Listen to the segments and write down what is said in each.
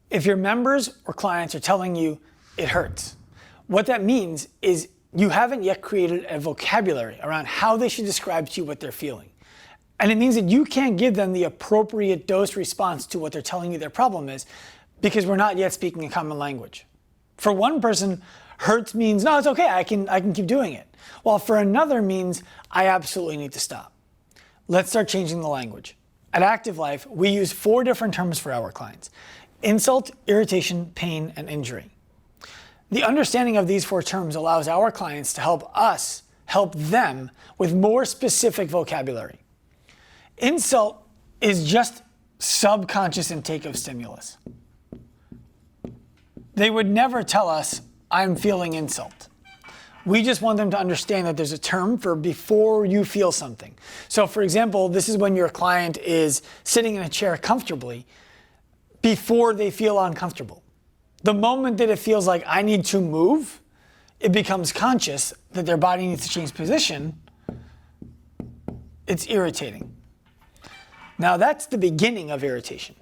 If your members or clients are telling you it hurts, what that means is you haven't yet created a vocabulary around how they should describe to you what they're feeling. And it means that you can't give them the appropriate dose response to what they're telling you their problem is because we're not yet speaking a common language. For one person, hurts means, no, it's okay, I can keep doing it. While for another means, I absolutely need to stop. Let's start changing the language. At Active Life, we use 4 different terms for our clients: insult, irritation, pain, and injury. The understanding of these 4 terms allows our clients to help us help them with more specific vocabulary. Insult is just subconscious intake of stimulus. They would never tell us, I'm feeling insult. We just want them to understand that there's a term for before you feel something. So for example, this is when your client is sitting in a chair comfortably before they feel uncomfortable. The moment that it feels like I need to move, it becomes conscious that their body needs to change position. It's irritating. Now that's the beginning of irritation.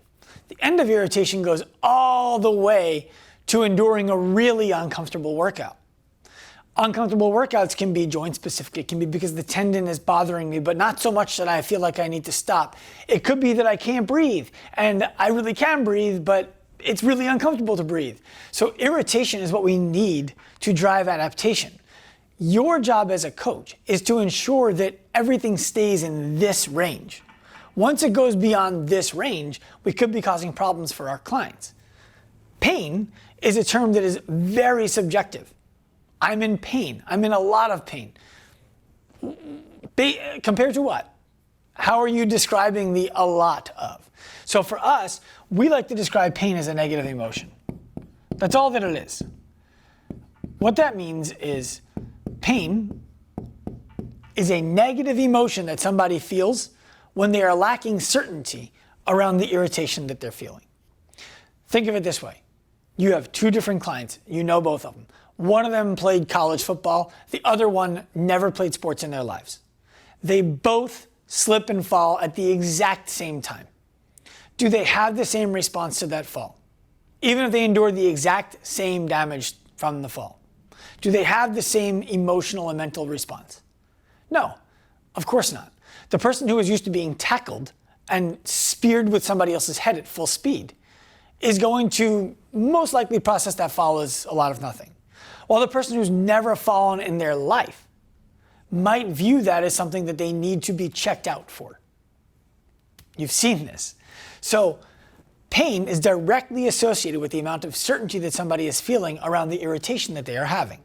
The end of irritation goes all the way to enduring a really uncomfortable workout. Uncomfortable workouts can be joint specific. It can be because the tendon is bothering me, but not so much that I feel like I need to stop. It could be that I can't breathe and I really can breathe, but it's really uncomfortable to breathe. So irritation is what we need to drive adaptation. Your job as a coach is to ensure that everything stays in this range. Once it goes beyond this range, we could be causing problems for our clients. Pain is a term that is very subjective. I'm in pain. I'm in a lot of pain. Compared to what? How are you describing the a lot of? So for us, we like to describe pain as a negative emotion. That's all that it is. What that means is pain is a negative emotion that somebody feels when they are lacking certainty around the irritation that they're feeling. Think of it this way. You have 2 different clients. You know both of them. One of them played college football. The other one never played sports in their lives. They both slip and fall at the exact same time. Do they have the same response to that fall? Even if they endure the exact same damage from the fall. Do they have the same emotional and mental response? No, of course not. The person who is used to being tackled and speared with somebody else's head at full speed is going to most likely process that fall as a lot of nothing. While the person who's never fallen in their life might view that as something that they need to be checked out for. You've seen this. So pain is directly associated with the amount of certainty that somebody is feeling around the irritation that they are having.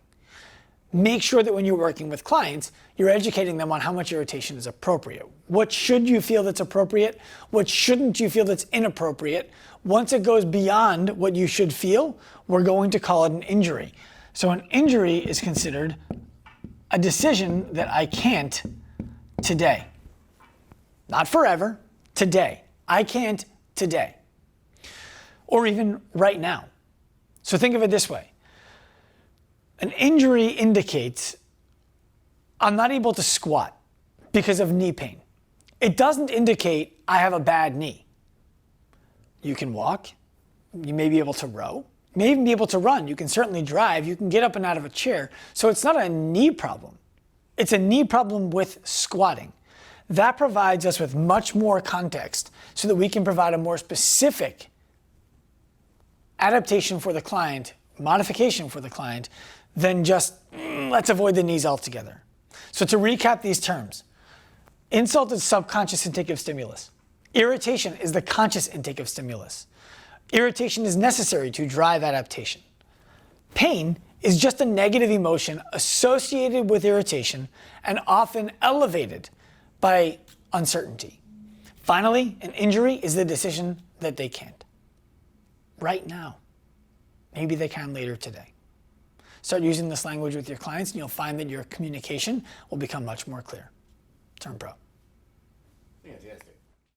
Make sure that when you're working with clients, you're educating them on how much irritation is appropriate. What should you feel that's appropriate? What shouldn't you feel that's inappropriate? Once it goes beyond what you should feel, we're going to call it an injury. So an injury is considered a decision that I can't today. Not forever, today. I can't today. Or even right now. So think of it this way. An injury indicates I'm not able to squat because of knee pain. It doesn't indicate I have a bad knee. You can walk. You may be able to row. You may even be able to run. You can certainly drive. You can get up and out of a chair. So it's not a knee problem. It's a knee problem with squatting. That provides us with much more context so that we can provide a more specific adaptation for the client, modification for the client, than just, let's avoid the knees altogether. So to recap these terms, insult is subconscious intake of stimulus. Irritation is the conscious intake of stimulus. Irritation is necessary to drive adaptation. Pain is just a negative emotion associated with irritation and often elevated by uncertainty. Finally, an injury is the decision that they can't. Right now. Maybe they can later today. Start using this language with your clients and you'll find that your communication will become much more clear. Turn pro. Fantastic.